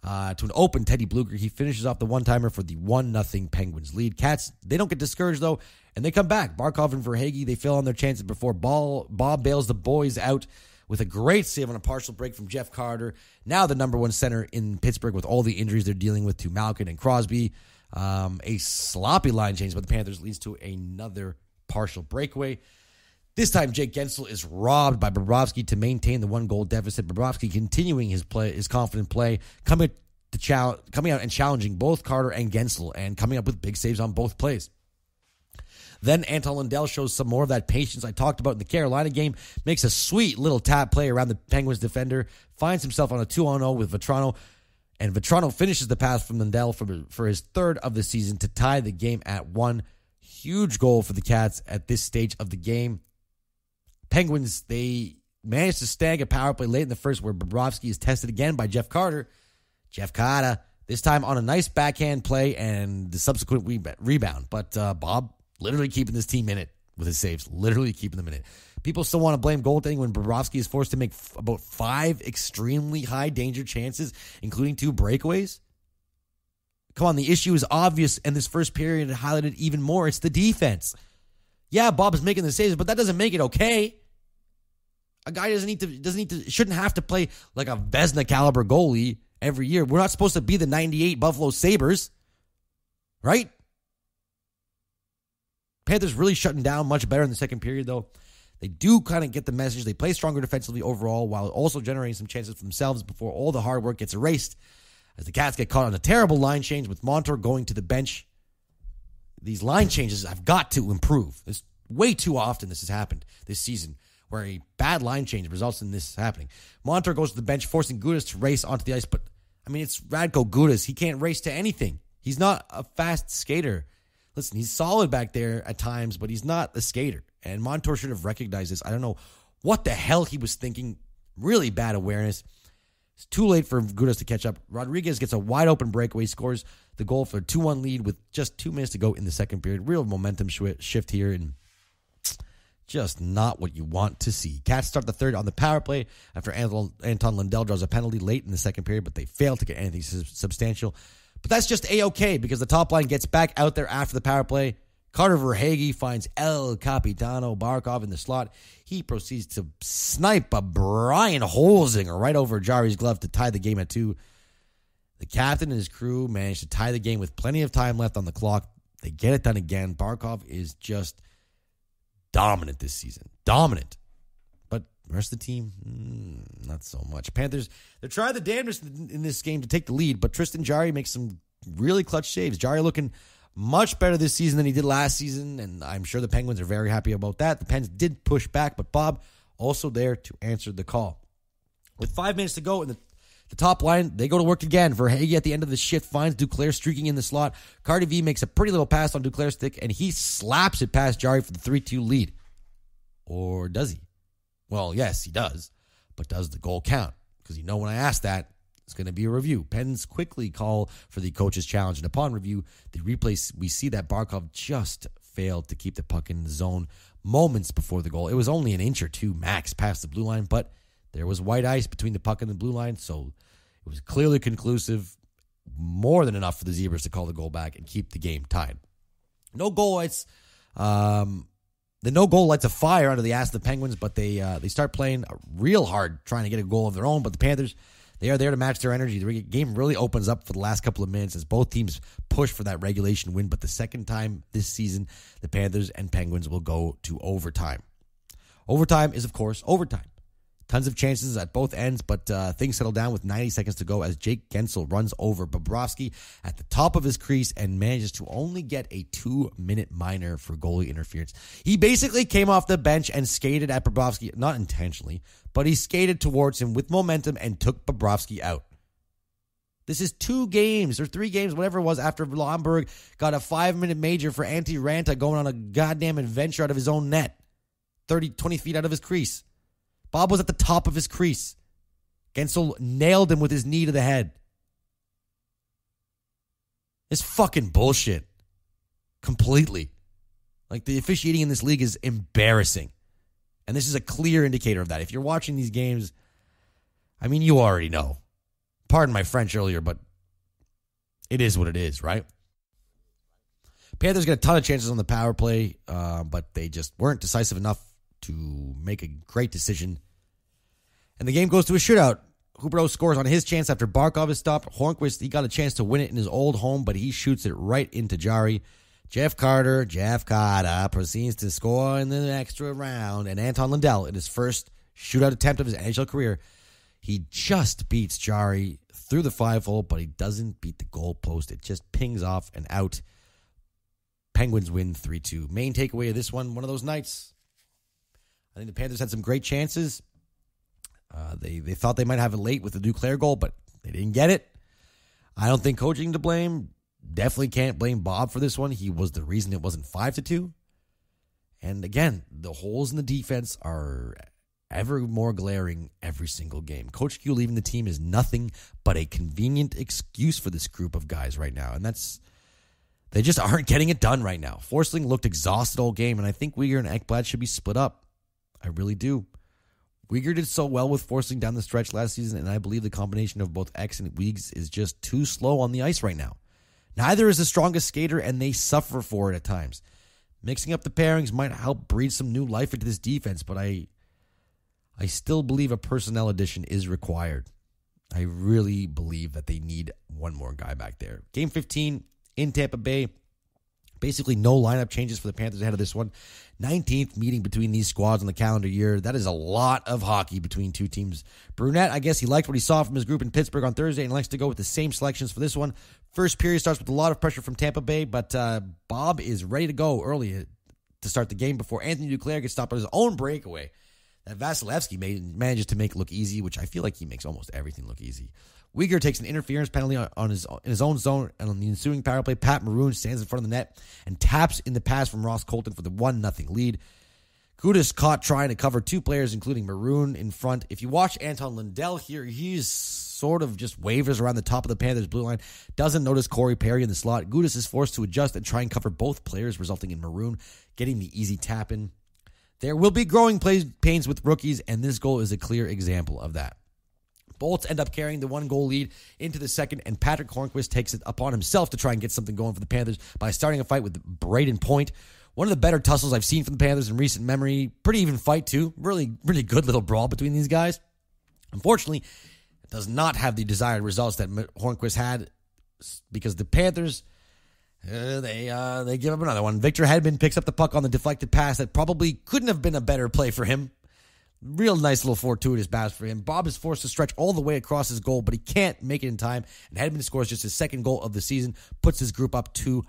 to an open Teddy Bluger. He finishes off the one-timer for the 1-0 Penguins lead. Cats, they don't get discouraged, though, and they come back. Barkov and Verhaeghe, they fail on their chances before Bob bails the boys out with a great save on a partial break from Jeff Carter. Now the number 1 center in Pittsburgh with all the injuries they're dealing with to Malkin and Crosby. A sloppy line change by the Panthers leads to another partial breakaway. This time, Jake Gensel is robbed by Bobrovsky to maintain the 1-goal deficit. Bobrovsky continuing his confident play, coming out and challenging both Carter and Gensel, and coming up with big saves on both plays. Then Anton Lundell shows some more of that patience I talked about in the Carolina game, makes a sweet little tap play around the Penguins defender, finds himself on a 2-on-0 with Vetrano, and Vetrano finishes the pass from Lundell for his 3rd of the season to tie the game at 1. Huge goal for the Cats at this stage of the game. Penguins, they managed to snag a power play late in the first where Bobrovsky is tested again by Jeff Carter. Jeff Carter, this time on a nice backhand play and the subsequent rebound. But Bob literally keeping this team in it with his saves, literally keeping them in it. People still want to blame goaltending when Bobrovsky is forced to make about 5 extremely high danger chances, including 2 breakaways. Come on, the issue is obvious, and this first period highlighted even more. It's the defense. Yeah, Bob is making the saves, but that doesn't make it okay. A guy shouldn't have to play like a Vezina caliber goalie every year. We're not supposed to be the 98 Buffalo Sabres, right? Panthers really shutting down much better in the second period, though. They do kind of get the message. They play stronger defensively overall while also generating some chances for themselves before all the hard work gets erased as the Cats get caught on a terrible line change with Montour going to the bench. These line changes have got to improve. There's way too often this has happened this season where a bad line change results in this happening. Montour goes to the bench, forcing Gudas to race onto the ice, but, I mean, it's Radko Gudas. He can't race to anything. He's not a fast skater. Listen, he's solid back there at times, but he's not a skater. And Montour should have recognized this. I don't know what the hell he was thinking. Really bad awareness. It's too late for Gudas to catch up. Rodriguez gets a wide-open breakaway, scores the goal for a 2-1 lead with just 2 minutes to go in the second period. Real momentum shift here, and just not what you want to see. Cats start the third on the power play after Anton Lundell draws a penalty late in the second period, but they fail to get anything substantial. But that's just A-okay because the top line gets back out there after the power play. Carter Verhaeghe finds El Capitano Barkov in the slot. He proceeds to snipe a Brian Holzinger right over Jari's glove to tie the game at 2. The captain and his crew managed to tie the game with plenty of time left on the clock. They get it done again. Barkov is just dominant this season. Dominant. But the rest of the team, not so much. Panthers, they're trying the damnedest in this game to take the lead, but Tristan Jarry makes some really clutch saves. Jarry looking much better this season than he did last season, and I'm sure the Penguins are very happy about that. The Pens did push back, but Bob also there to answer the call. With 5 minutes to go in the top line, they go to work again. Verhaeghe at the end of the shift finds Duclair streaking in the slot. Cardi V makes a pretty little pass on Duclair's stick, and he slaps it past Jarry for the 3-2 lead. Or does he? Well, yes, he does. But does the goal count? Because when I ask that, It's going to be a review. Pens quickly call for the coach's challenge, and upon review, the replay, we see that Barkov just failed to keep the puck in the zone moments before the goal. It was only an inch or two max past the blue line, but there was white ice between the puck and the blue line, so it was clearly conclusive, more than enough for the Zebras to call the goal back and keep the game tied. No goal lights. The no goal lights a fire under the ass of the Penguins, but they start playing real hard trying to get a goal of their own. But the Panthers, they are there to match their energy. The game really opens up for the last couple of minutes as both teams push for that regulation win. But the second time this season, the Panthers and Penguins will go to overtime. Overtime is, of course, overtime. Tons of chances at both ends, but things settle down with 90 seconds to go as Jake Gensel runs over Bobrovsky at the top of his crease and manages to only get a 2-minute minor for goalie interference. He basically came off the bench and skated at Bobrovsky, not intentionally, but he skated towards him with momentum and took Bobrovsky out. This is 2 games or 3 games, whatever it was, after Blomberg got a 5-minute major for Antti Ranta going on a goddamn adventure out of his own net, 20 feet out of his crease. Bob was at the top of his crease. Gensel nailed him with his knee to the head. It's fucking bullshit. Completely. Like, the officiating in this league is embarrassing. And this is a clear indicator of that. If you're watching these games, I mean, you already know. Pardon my French earlier, but it is what it is, right? Panthers get a ton of chances on the power play, but they just weren't decisive enough to make a great decision. And the game goes to a shootout. Huberdeau scores on his chance after Barkov is stopped. Hornqvist, he got a chance to win it in his old home, but he shoots it right into Jari. Jeff Carter proceeds to score in the extra round. And Anton Lundell, in his first shootout attempt of his NHL career, he just beats Jari through the 5-hole, but he doesn't beat the goal post. It just pings off and out. Penguins win 3-2. Main takeaway of this one of those nights. I think the Panthers had some great chances. They thought they might have it late with the Duclair goal, but they didn't get it. I don't think coaching to blame. Definitely can't blame Bob for this one. He was the reason it wasn't 5-2. And again, the holes in the defense are ever more glaring every single game. Coach Q leaving the team is nothing but a convenient excuse for this group of guys right now. And they just aren't getting it done right now. Forsling looked exhausted all game, and I think Weegar and Ekblad should be split up. I really do. Weegar did so well with Forsling down the stretch last season, and I believe the combination of both X and Weegs is just too slow on the ice right now. Neither is the strongest skater, and they suffer for it at times. Mixing up the pairings might help breathe some new life into this defense, but I still believe a personnel addition is required. I really believe that they need one more guy back there. Game 15 in Tampa Bay. Basically no lineup changes for the Panthers ahead of this one. 19th meeting between these squads on the calendar year. That is a lot of hockey between two teams. Brunette, I guess he liked what he saw from his group in Pittsburgh on Thursday and likes to go with the same selections for this one. First period starts with a lot of pressure from Tampa Bay, but Bob is ready to go early to start the game before Anthony Duclair gets stopped on his own breakaway. That Vasilevsky manages to make look easy, which I feel like he makes almost everything look easy. Weegar takes an interference penalty in his own zone, and on the ensuing power play, Pat Maroon stands in front of the net and taps in the pass from Ross Colton for the 1-0 lead. Gudas caught trying to cover 2 players, including Maroon in front. If you watch Anton Lundell here, he's sort of just wavers around the top of the Panthers' blue line, doesn't notice Corey Perry in the slot. Gudas is forced to adjust and try and cover both players, resulting in Maroon getting the easy tap in. There will be growing pains with rookies, and this goal is a clear example of that. Bolts end up carrying the 1-goal lead into the second, and Patrick Hornqvist takes it upon himself to try and get something going for the Panthers by starting a fight with Braden Point. One of the better tussles I've seen from the Panthers in recent memory. Pretty even fight, too. Really, really good little brawl between these guys. Unfortunately, it does not have the desired results that Hornqvist had because the Panthers, they give up another one. Victor Hedman picks up the puck on the deflected pass that probably couldn't have been a better play for him. Real nice little fortuitous pass for him. Bob is forced to stretch all the way across his goal, but he can't make it in time, and Hedman scores just his second goal of the season, puts his group up 2-0.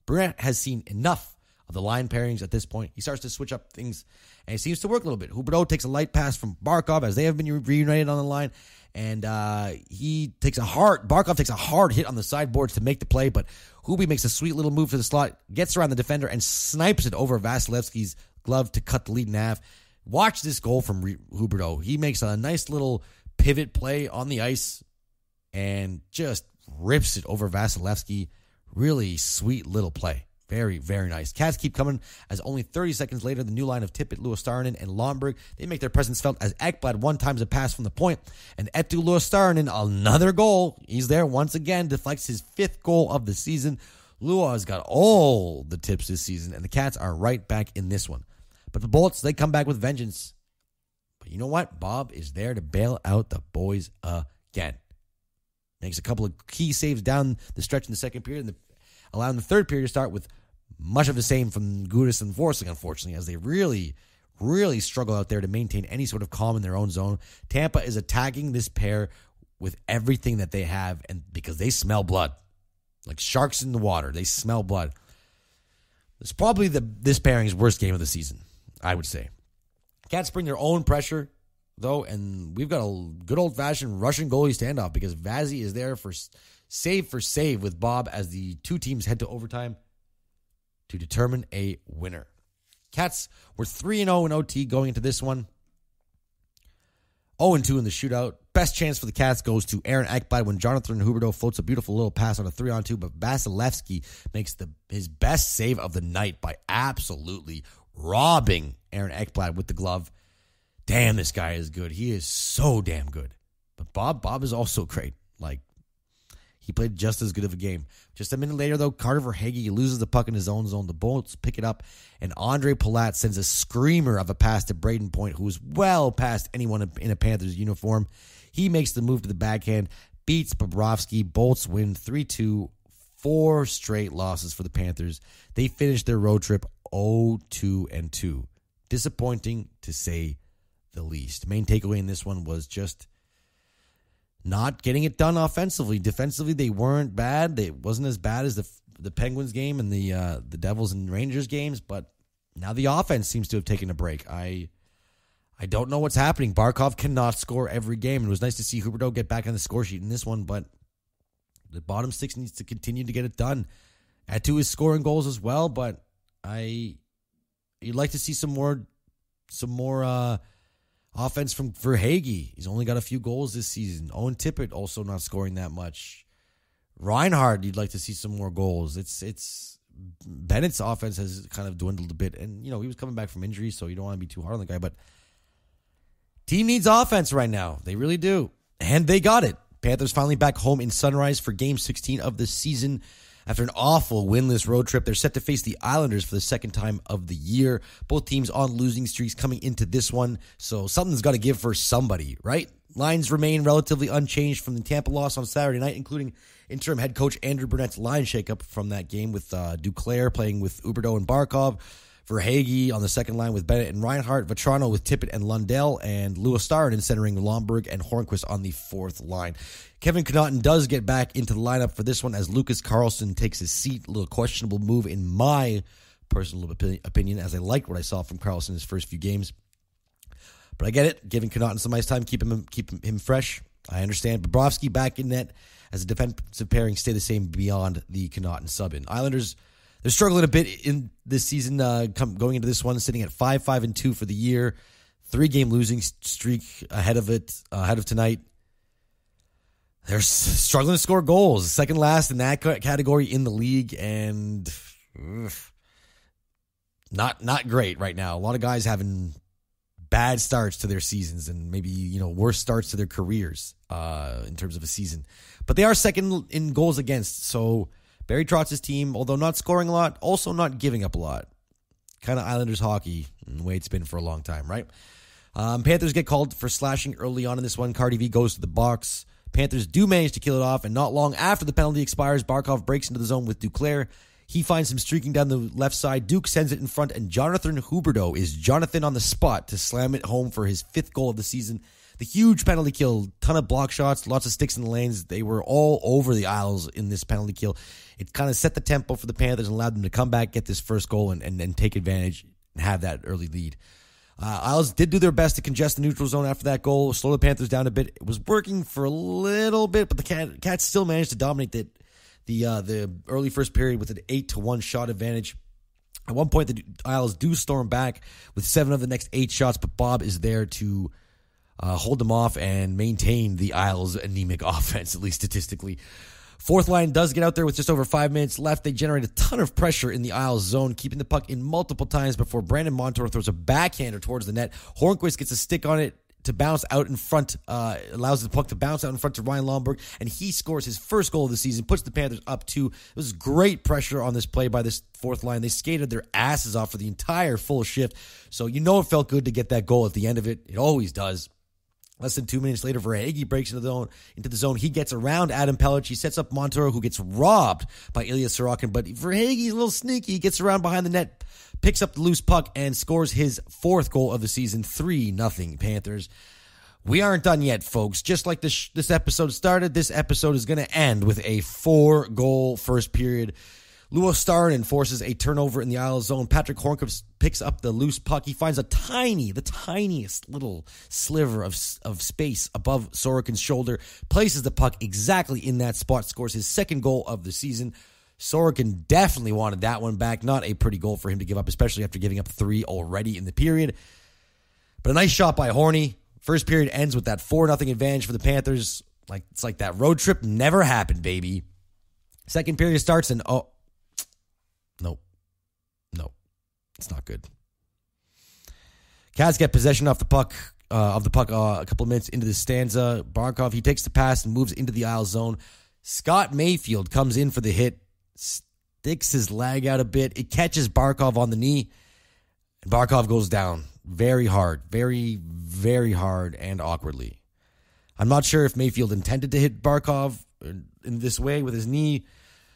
Brunette has seen enough of the line pairings at this point. He starts to switch up things, and it seems to work a little bit. Huberdeau takes a light pass from Barkov as they have been reunited on the line, and Barkov takes a hard hit on the sideboards to make the play, but Hubie makes a sweet little move to the slot, gets around the defender, and snipes it over Vasilevsky's glove to cut the lead in half. Watch this goal from Huberdeau. He makes a nice little pivot play on the ice, and just rips it over Vasilevsky. Really sweet little play. Very, very nice. Cats keep coming as only 30 seconds later, the new line of Tippett, Luostarinen, and Lomberg, they make their presence felt as Ekblad one times a pass from the point, and Eetu Luostarinen, another goal. He's there once again, deflects his 5th goal of the season. Lua has got all the tips this season, and the Cats are right back in this one. But the Bullets, they come back with vengeance. But you know what? Bob is there to bail out the boys again. Makes a couple of key saves down the stretch in the second period, and allowing the third period to start with much of the same from Gudis and Forsling, unfortunately, as they really, really struggle out there to maintain any sort of calm in their own zone. Tampa is attacking this pair with everything that they have, and because they smell blood. Like sharks in the water. They smell blood. It's probably this pairing's worst game of the season, I would say. Cats bring their own pressure, though, and we've got a good old-fashioned Russian goalie standoff because Vazzy is there for save with Bob as the two teams head to overtime to determine a winner. Cats were 3-0 in OT going into this one. 0-2 in the shootout. Best chance for the Cats goes to Aaron Ekblad when Jonathan Huberdeau floats a beautiful little pass on a 3-on-2, but Vasilevsky makes his best save of the night by absolutely robbing Aaron Ekblad with the glove. Damn, this guy is good. He is so damn good. But Bob is also great. Like, he played just as good of a game. Just a minute later, though, Carter Verhaeghe loses the puck in his own zone. The Bolts pick it up, and Andre Palat sends a screamer of a pass to Braden Point, who is well past anyone in a Panthers uniform. He makes the move to the backhand, beats Bobrovsky. Bolts win 3-2, 4 straight losses for the Panthers. They finish their road trip 0-2-2. Disappointing, to say the least. Main takeaway in this one was just not getting it done offensively. Defensively, they weren't bad. It wasn't as bad as the Penguins game and the Devils and Rangers games, but now the offense seems to have taken a break. I don't know what's happening. Barkov cannot score every game. It was nice to see Huberdeau get back on the score sheet in this one, but the bottom six needs to continue to get it done. Eetu is scoring goals as well, but you'd like to see some more offense from Verhaeghe. He's only got a few goals this season. Owen Tippett also not scoring that much. Reinhard, you'd like to see some more goals. It's Bennett's offense has kind of dwindled a bit, and he was coming back from injury, so you don't want to be too hard on the guy, but team needs offense right now. They really do. And they got it. Panthers finally back home in Sunrise for Game 16 of the season. After an awful winless road trip, they're set to face the Islanders for the second time of the year. Both teams on losing streaks coming into this one, so something's got to give for somebody, right? Lines remain relatively unchanged from the Tampa loss on Saturday night, including interim head coach Andrew Brunette's line shakeup from that game with Duclair playing with Huberdeau and Barkov, Verhaeghe on the second line with Bennett and Reinhardt, Vetrano with Tippett and Lundell, and Luostarinen centering Lomberg and Hornquist on the fourth line. Kevin Connaughton does get back into the lineup for this one as Lucas Carlson takes his seat. A little questionable move in my personal opinion, as I liked what I saw from Carlson in his first few games. But I get it. Giving Connaughton some ice time, keep him fresh. I understand. Bobrovsky back in net as a defensive pairing stay the same beyond the Connaughton sub-in. Islanders, they're struggling a bit in this season, going into this one, sitting at 5-5-2 for the year. 3-game losing streak ahead of tonight. They're struggling to score goals. Second last in that category in the league, and not great right now. A lot of guys having bad starts to their seasons and maybe, worse starts to their careers in terms of a season. But they are second in goals against, so Barry Trotz's team, although not scoring a lot, also not giving up a lot. Kind of Islanders hockey, the way it's been for a long time, right? Panthers get called for slashing early on in this one. Cardi V goes to the box. Panthers do manage to kill it off, and not long after the penalty expires, Barkov breaks into the zone with Duclair. He finds him streaking down the left side. Duke sends it in front, and Jonathan Huberdeau is Jonathan on the spot to slam it home for his 5th goal of the season. The huge penalty kill, ton of block shots, lots of sticks in the lanes. They were all over the Isles in this penalty kill. It kind of set the tempo for the Panthers and allowed them to come back, get this first goal, and take advantage and have that early lead. Isles did do their best to congest the neutral zone after that goal, slow the Panthers down a bit. It was working for a little bit, but the Cats still managed to dominate the early first period with an 8-1 shot advantage. At one point, the Isles do storm back with 7 of the next 8 shots, but Bob is there to hold them off and maintain the Isles' anemic offense, at least statistically. Fourth line does get out there with just over 5 minutes left. They generate a ton of pressure in the Isles zone, keeping the puck in multiple times before Brandon Montour throws a backhander towards the net. Hornquist gets a stick on it to bounce out in front, allows the puck to bounce out in front to Ryan Lomberg, and he scores his first goal of the season, puts the Panthers up 2. It was great pressure on this play by this fourth line. They skated their asses off for the entire full shift, so you know it felt good to get that goal at the end of it. It always does. Less than 2 minutes later, Verhaeghe breaks into the zone. He gets around Adam Pellich. He sets up Montour, who gets robbed by Ilya Sorokin. But Verhaeghe's a little sneaky. He gets around behind the net, picks up the loose puck, and scores his 4th goal of the season. 3-0 Panthers. We aren't done yet, folks. Just like this episode started, this episode is going to end with a 4-goal first period. Luo Starinen forces a turnover in the Isles zone. Patrick Hornquist picks up the loose puck. He finds the tiniest little sliver of space above Sorokin's shoulder, places the puck exactly in that spot, scores his 2nd goal of the season. Sorokin definitely wanted that one back. Not a pretty goal for him to give up, especially after giving up 3 already in the period. But a nice shot by Horny. First period ends with that 4-0 advantage for the Panthers. It's like that road trip never happened, baby. Second period starts and No, it's not good. Cats get possession of the puck a couple of minutes into the stanza. Barkov, he takes the pass and moves into the Isles zone. Scott Mayfield comes in for the hit, sticks his leg out a bit. It catches Barkov on the knee, and Barkov goes down very hard, very, very hard and awkwardly. I'm not sure if Mayfield intended to hit Barkov in this way with his knee,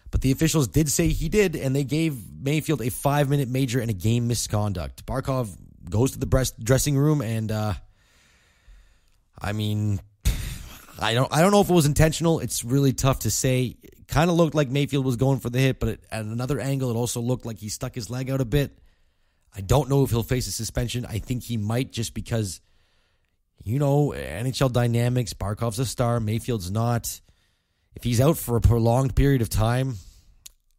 but the officials did say he did, and they gave Mayfield a 5-minute major and a game misconduct. Barkov goes to the dressing room, and I don't know if it was intentional. It's really tough to say. It kind of looked like Mayfield was going for the hit, but at another angle, it also looked like he stuck his leg out a bit. I don't know if he'll face a suspension. I think he might, just because, NHL dynamics. Barkov's a star. Mayfield's not. If he's out for a prolonged period of time,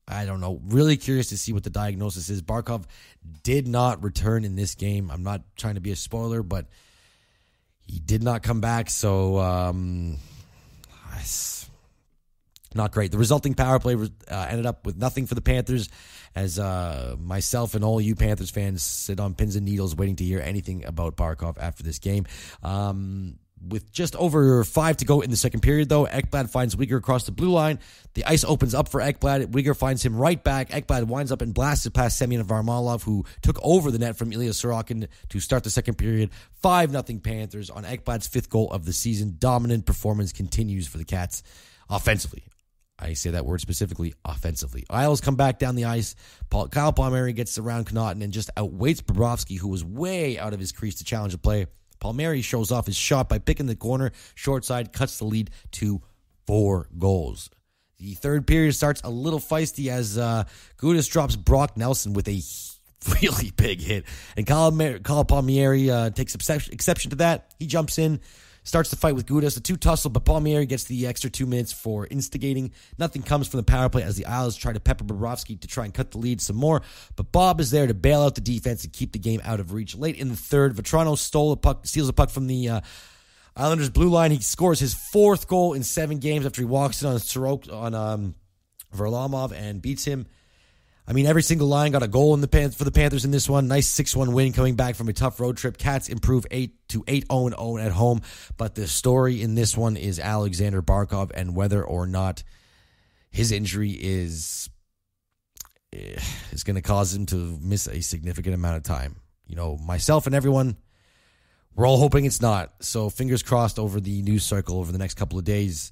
I don't know. Really curious to see what the diagnosis is. Barkov did not return in this game. I'm not trying to be a spoiler, but he did not come back, so it's not great. The resulting power play ended up with nothing for the Panthers, as myself and all you Panthers fans sit on pins and needles waiting to hear anything about Barkov after this game. With just over 5 to go in the second period, though, Ekblad finds Uyghur across the blue line. The ice opens up for Ekblad. Uyghur finds him right back. Ekblad winds up and blasted past Semyon Varlamov, who took over the net from Ilya Sorokin to start the second period. 5-0 Panthers on Ekblad's 5th goal of the season. Dominant performance continues for the Cats offensively. I say that word specifically, offensively. Isles come back down the ice. Kyle Palmieri gets around Connaughton and just outweights Bobrovsky, who was way out of his crease to challenge the play. Palmieri shows off his shot by picking the corner, short side, cuts the lead to 4 goals. The third period starts a little feisty as Gudas drops Brock Nelson with a really big hit. And Kyle Palmieri takes exception to that. He jumps in, starts to fight with Gudas. The 2 tussle, but Palmieri gets the extra 2 minutes for instigating. Nothing comes from the power play as the Isles try to pepper Bobrovsky to try and cut the lead some more. But Bob is there to bail out the defense and keep the game out of reach. Late in the third, Vetrano steals a puck from the Islanders' blue line. He scores his 4th goal in 7 games after he walks in on Varlamov and beats him. I mean, every single line got a goal for the Panthers in this one. Nice 6-1 win coming back from a tough road trip. Cats improve 8-0 at home. But the story in this one is Alexander Barkov and whether or not his injury is going to cause him to miss a significant amount of time. Myself and everyone, we're all hoping it's not. So fingers crossed over the news cycle over the next couple of days.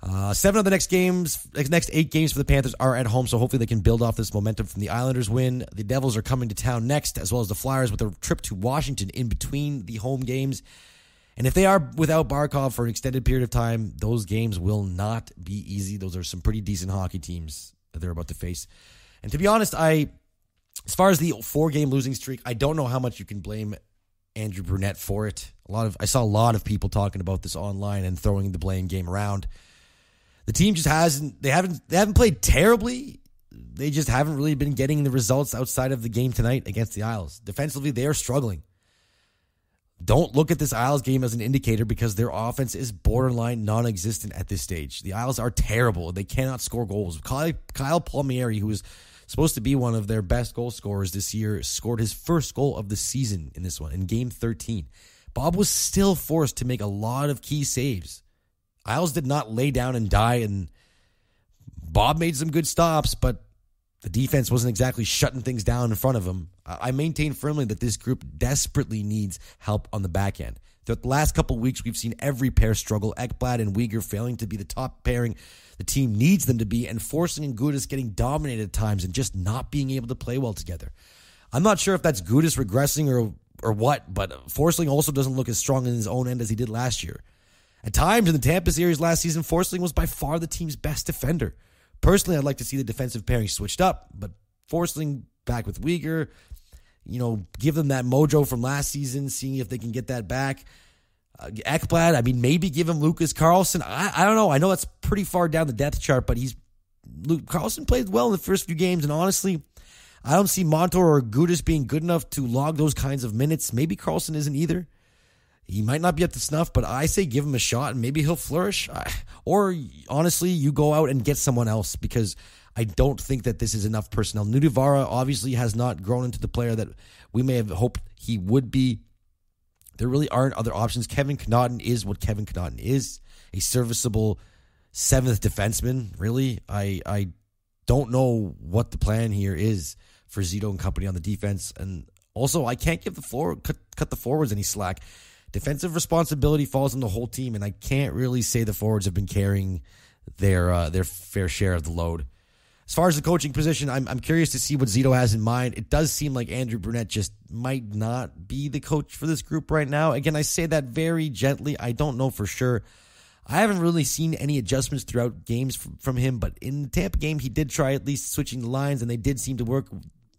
7 of the next 8 games for the Panthers are at home, so hopefully they can build off this momentum from the Islanders win. The Devils are coming to town next, as well as the Flyers with a trip to Washington in between the home games. And if they are without Barkov for an extended period of time, those games will not be easy. Those are some pretty decent hockey teams that they're about to face. And to be honest, as far as the 4-game losing streak, I don't know how much you can blame Andrew Brunette for it. I saw a lot of people talking about this online and throwing the blame game around. The team just haven't played terribly. They just haven't really been getting the results outside of the game tonight against the Isles. Defensively, they are struggling. don't look at this Isles game as an indicator because their offense is borderline non-existent at this stage. The Isles are terrible. They cannot score goals. Kyle Palmieri, who is supposed to be one of their best goal scorers this year, scored his first goal of the season in this one, in Game 13. Bob was still forced to make a lot of key saves. Isles did not lay down and die, and Bob made some good stops, but the defense wasn't exactly shutting things down in front of him. I maintain firmly that this group desperately needs help on the back end. Throughout the last couple of weeks, we've seen every pair struggle. Ekblad and Uyghur failing to be the top pairing the team needs them to be, and Forsling and Gudas getting dominated at times and just not being able to play well together. I'm not sure if that's Gudas regressing or what, but Forsling also doesn't look as strong in his own end as he did last year. At times in the Tampa series last season, Forsling was by far the team's best defender. Personally, I'd like to see the defensive pairing switched up, but Forsling back with Uyghur, give them that mojo from last season, seeing if they can get that back. Ekblad, maybe give him Lucas Carlson. I don't know. I know that's pretty far down the depth chart, but Carlson played well in the first few games, and honestly, I don't see Montour or Gudas being good enough to log those kinds of minutes. Maybe Carlson isn't either. He might not be up to snuff, but I say give him a shot and maybe he'll flourish. Or honestly, you go out and get someone else because I don't think that this is enough personnel. Nudivara obviously has not grown into the player that we may have hoped he would be. There really aren't other options. Kevin Connaughton is what Kevin Connaughton is, a serviceable seventh defenseman. Really, I don't know what the plan here is for Zito and company on the defense. And also, I can't give cut the forwards any slack. Defensive responsibility falls on the whole team, and I can't really say the forwards have been carrying their fair share of the load. As far as the coaching position, I'm curious to see what Zito has in mind. It does seem like Andrew Brunette just might not be the coach for this group right now. Again, I say that very gently. I don't know for sure. I haven't really seen any adjustments throughout games from him, but in the Tampa game, he did try at least switching the lines, and they did seem to work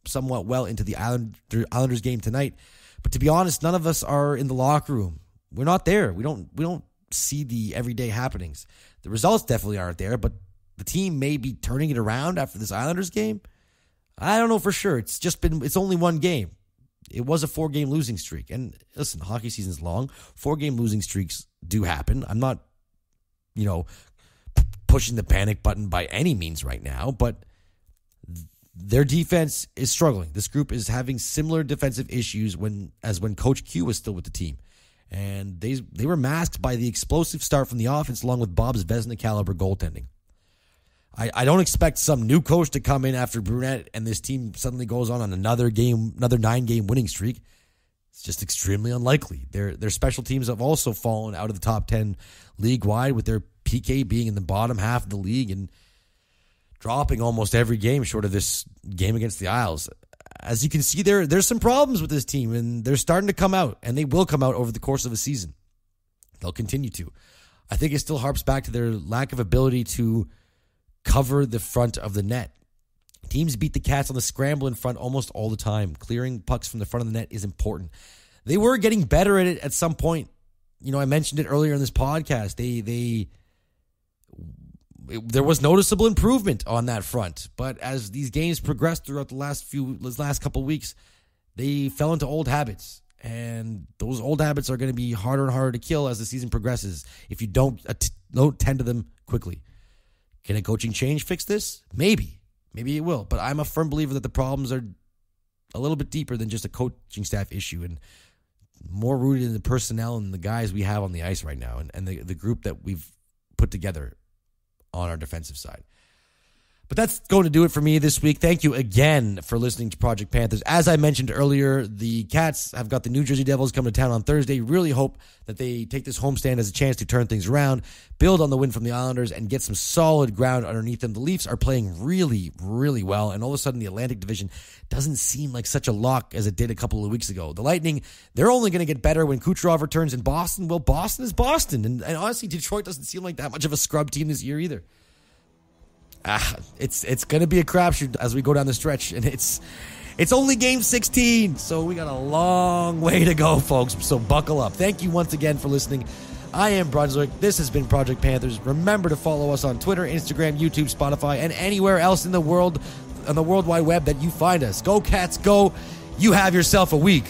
somewhat well into the Islanders game tonight. But to be honest, none of us are in the locker room. We're not there. We don't see the everyday happenings. The results definitely aren't there, but the team may be turning it around after this Islanders game. I don't know for sure. It's only one game. It was a 4-game losing streak. And listen, hockey season's long. 4-game losing streaks do happen. I'm not, pushing the panic button by any means right now, but their defense is struggling. This group is having similar defensive issues as when Coach Q was still with the team. And they were masked by the explosive start from the offense along with Bob's Vezina caliber goaltending. I don't expect some new coach to come in after Brunette and this team suddenly goes on another 9-game winning streak. It's just extremely unlikely. Their special teams have also fallen out of the top 10 league-wide, with their PK being in the bottom half of the league and dropping almost every game short of this game against the Isles. As you can see, there's some problems with this team, and they're starting to come out, and they will come out over the course of a season. They'll continue to. I think it still harps back to their lack of ability to cover the front of the net. Teams beat the Cats on the scramble in front almost all the time. Clearing pucks from the front of the net is important. They were getting better at it at some point. I mentioned it earlier in this podcast. There was noticeable improvement on that front, but as these games progressed throughout the last couple of weeks, they fell into old habits, and those old habits are going to be harder and harder to kill as the season progresses if you don't tend to them quickly. Can a coaching change fix this? Maybe it will, but I'm a firm believer that the problems are a little bit deeper than just a coaching staff issue and more rooted in the personnel and the guys we have on the ice right now and the group that we've put together on our defensive side. But that's going to do it for me this week. Thank you again for listening to Project Panthers. As I mentioned earlier, the Cats have got the New Jersey Devils coming to town on Thursday. Really hope that they take this homestand as a chance to turn things around, build on the win from the Islanders, and get some solid ground underneath them. The Leafs are playing really, really well, and all of a sudden the Atlantic Division doesn't seem like such a lock as it did a couple of weeks ago. The Lightning, they're only going to get better when Kucherov returns in Boston. Well, Boston is Boston, and honestly, Detroit doesn't seem like that much of a scrub team this year either. It's going to be a crapshoot as we go down the stretch, and it's only game 16, so we got a long way to go, folks, so buckle up. Thank you once again for listening. I am Brunswick. This has been Project Panthers. Remember to follow us on Twitter, Instagram, YouTube, Spotify, and anywhere else in the world, on the World Wide Web that you find us. Go Cats, go. You have yourself a week.